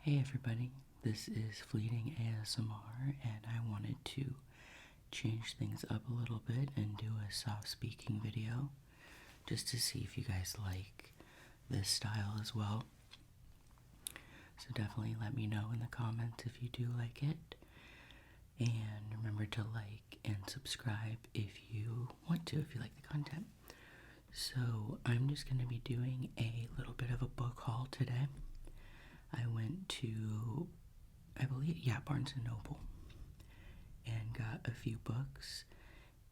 Hey everybody, this is Fleeting ASMR, and I wanted to change things up a little bit and do a soft speaking video just to see if you guys like this style as well. So definitely let me know in the comments if you do like it, and remember to like and subscribe if you want to, if you like the content. So I'm just going to be doing a little bit of a book haul today. I went to, I believe, Barnes & Noble, and got a few books,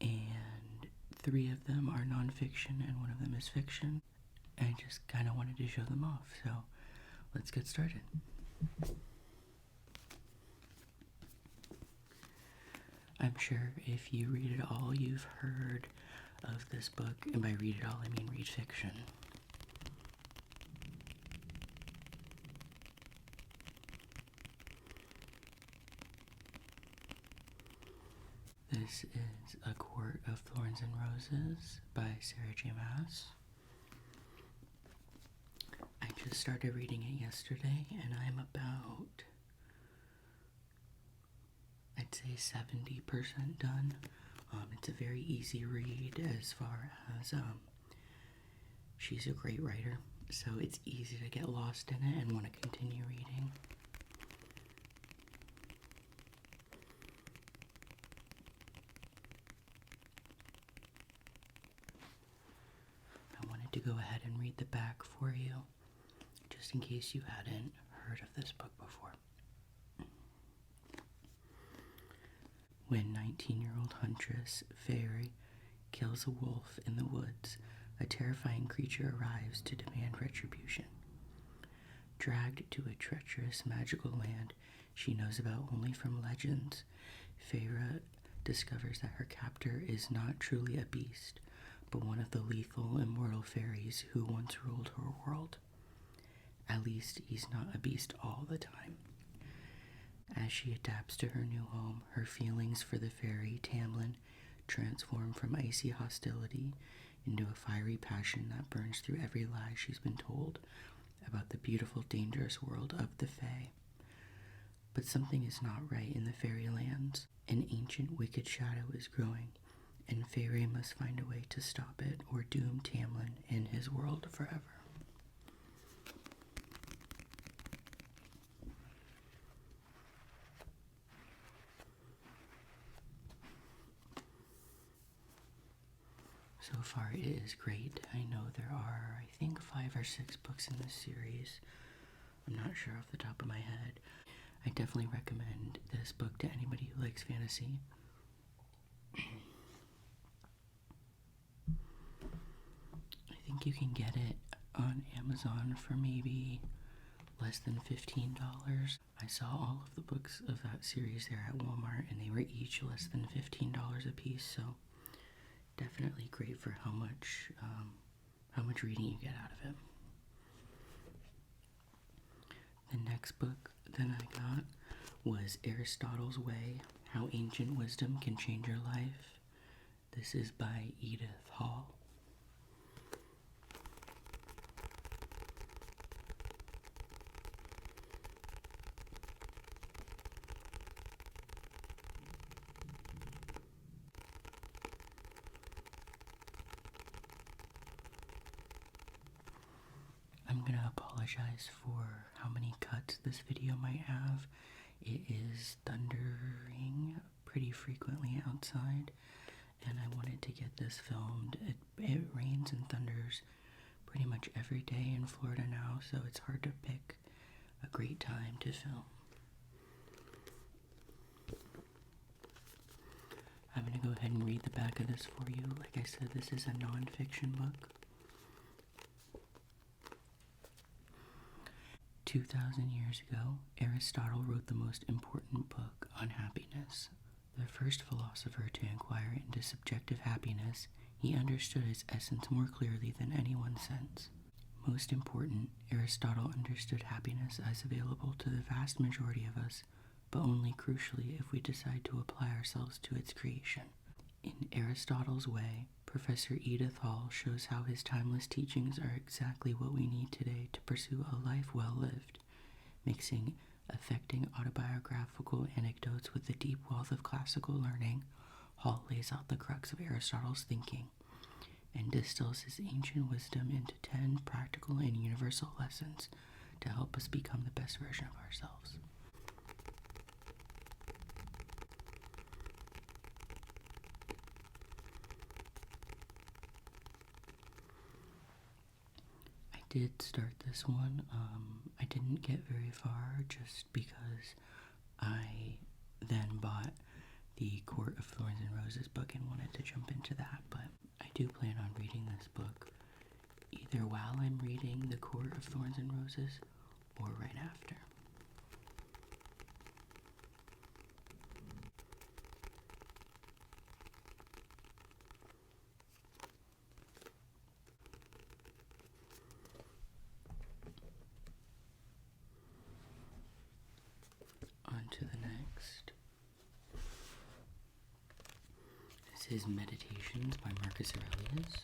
and 3 of them are nonfiction and 1 of them is fiction. I just kind of wanted to show them off, so let's get started. I'm sure if you read it all, you've heard of this book, and by read it all, I mean read fiction. This is A Court of Thorns and Roses by Sarah J. Maas. I just started reading it yesterday, and I'm about, I'd say 70% done. It's a very easy read as far as she's a great writer, so it's easy to get lost in it and want to continue reading. I wanted to go ahead and read the back for you, just in case you hadn't heard of this book before. When 19-year-old huntress Fairy kills a wolf in the woods, a terrifying creature arrives to demand retribution. Dragged to a treacherous magical land she knows about only from legends, Feyre discovers that her captor is not truly a beast, but one of the lethal immortal fairies who once ruled her world. At least he's not a beast all the time. As she adapts to her new home, her feelings for the fairy Tamlin transform from icy hostility into a fiery passion that burns through every lie she's been told about the beautiful, dangerous world of the Fae. But something is not right in the fairylands. An ancient wicked shadow is growing, and Fairy must find a way to stop it or doom Tamlin and his world forever. So far it is great. I know there are, I think, 5 or 6 books in this series. I'm not sure off the top of my head. I definitely recommend this book to anybody who likes fantasy. I think you can get it on Amazon for maybe less than $15. I saw all of the books of that series there at Walmart, and they were each less than $15 a piece, so definitely great for how much reading you get out of it. The next book that I got was Aristotle's Way, How Ancient Wisdom Can Change Your Life. This is by Edith Hall. I'm gonna apologize for how many cuts this video might have. It is thundering pretty frequently outside, and I wanted to get this filmed. It rains and thunders pretty much every day in Florida now, so it's hard to pick a great time to film. I'm gonna go ahead and read the back of this for you. Like I said, this is a non-fiction book. 2,000 years ago, Aristotle wrote the most important book on happiness. The first philosopher to inquire into subjective happiness, he understood its essence more clearly than anyone since. Most important, Aristotle understood happiness as available to the vast majority of us, but only crucially if we decide to apply ourselves to its creation. In Aristotle's Way, Professor Edith Hall shows how his timeless teachings are exactly what we need today to pursue a life well lived, mixing affecting autobiographical anecdotes with the deep wealth of classical learning. Hall lays out the crux of Aristotle's thinking and distills his ancient wisdom into 10 practical and universal lessons to help us become the best version of ourselves. I did start this one. I didn't get very far just because I then bought the Court of Thorns and Roses book and wanted to jump into that, but I do plan on reading this book either while I'm reading the Court of Thorns and Roses or right after. On to the next. This is Meditations by Marcus Aurelius.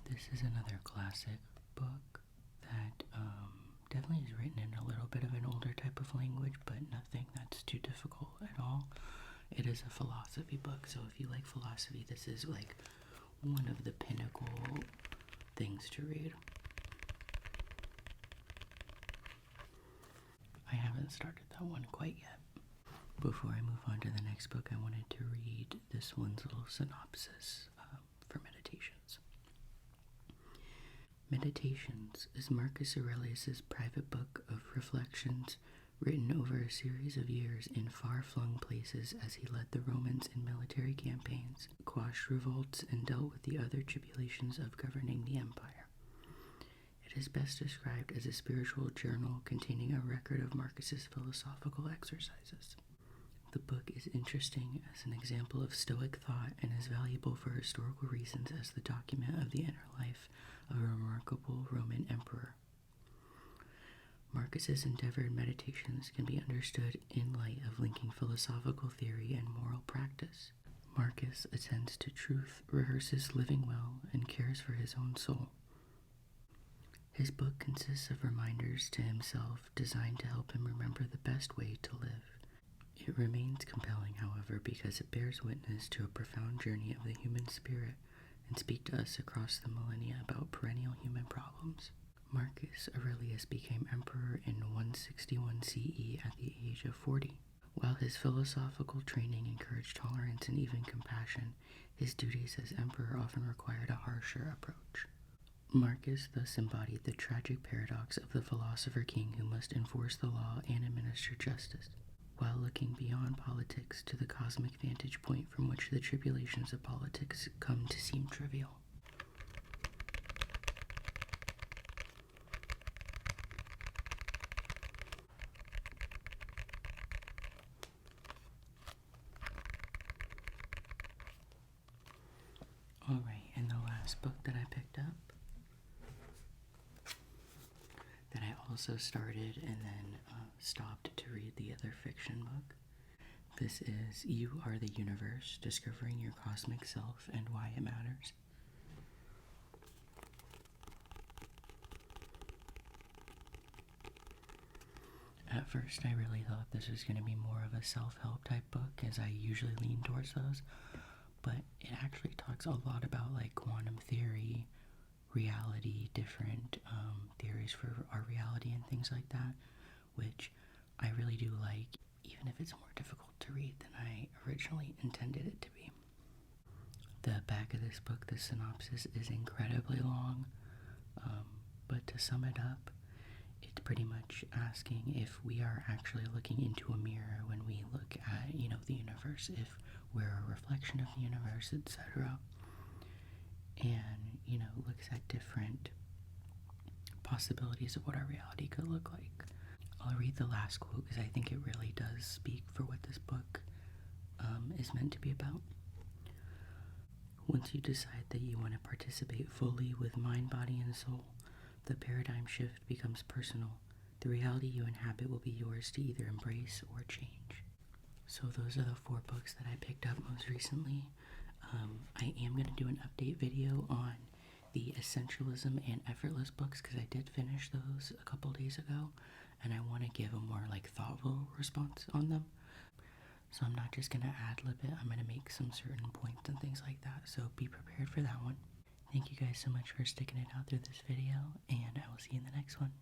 This is another classic book that definitely is written in a little bit of an older type of language, but nothing that's too difficult at all. It is a philosophy book, so if you like philosophy, this is like one of the pinnacle things to read. I haven't started that one quite yet. Before I move on to the next book, I wanted to read this one's little synopsis for Meditations. Meditations is Marcus Aurelius' private book of reflections written over a series of years in far-flung places as he led the Romans in military campaigns, quashed revolts, and dealt with the other tribulations of governing the empire. It is best described as a spiritual journal containing a record of Marcus's philosophical exercises. The book is interesting as an example of Stoic thought and is valuable for historical reasons as the document of the inner life of a remarkable Roman emperor. Marcus's endeavored meditations can be understood in light of linking philosophical theory and moral practice. Marcus attends to truth, rehearses living well, and cares for his own soul. His book consists of reminders to himself designed to help him remember the best way to live. It remains compelling, however, because it bears witness to a profound journey of the human spirit and speaks to us across the millennia about perennial human problems. Marcus Aurelius became emperor in 161 CE at the age of 40. While his philosophical training encouraged tolerance and even compassion, his duties as emperor often required a harsher approach. Marcus thus embodied the tragic paradox of the philosopher king who must enforce the law and administer justice, while looking beyond politics to the cosmic vantage point from which the tribulations of politics come to seem trivial. Alright, and the last book that I picked up, that I also started and then stopped to read the other fiction book. This is You Are the Universe, Discovering Your Cosmic Self and Why It Matters. At first, I really thought this was going to be more of a self-help type book, as I usually lean towards those, but it actually talks a lot about like quantum theory, reality, different theories for our reality and things like that, which I really do like, even if it's more difficult to read than I originally intended it to be. The back of this book, the synopsis, is incredibly long, but to sum it up, it's pretty much asking if we are actually looking into a mirror when we look at, the universe, if we're a reflection of the universe, etc. And, looks at different possibilities of what our reality could look like. I'll read the last quote because I think it really does speak for what this book is meant to be about. Once you decide that you want to participate fully with mind, body, and soul, the paradigm shift becomes personal. The reality you inhabit will be yours to either embrace or change. So those are the 4 books that I picked up most recently. I am going to do an update video on the Essentialism and Effortless books because I did finish those a couple days ago, and I want to give a more like thoughtful response on them. So I'm not just going to ad-lib it, I'm going to make some certain points and things like that, so be prepared for that one. Thank you guys so much for sticking it out through this video, and I will see you in the next one.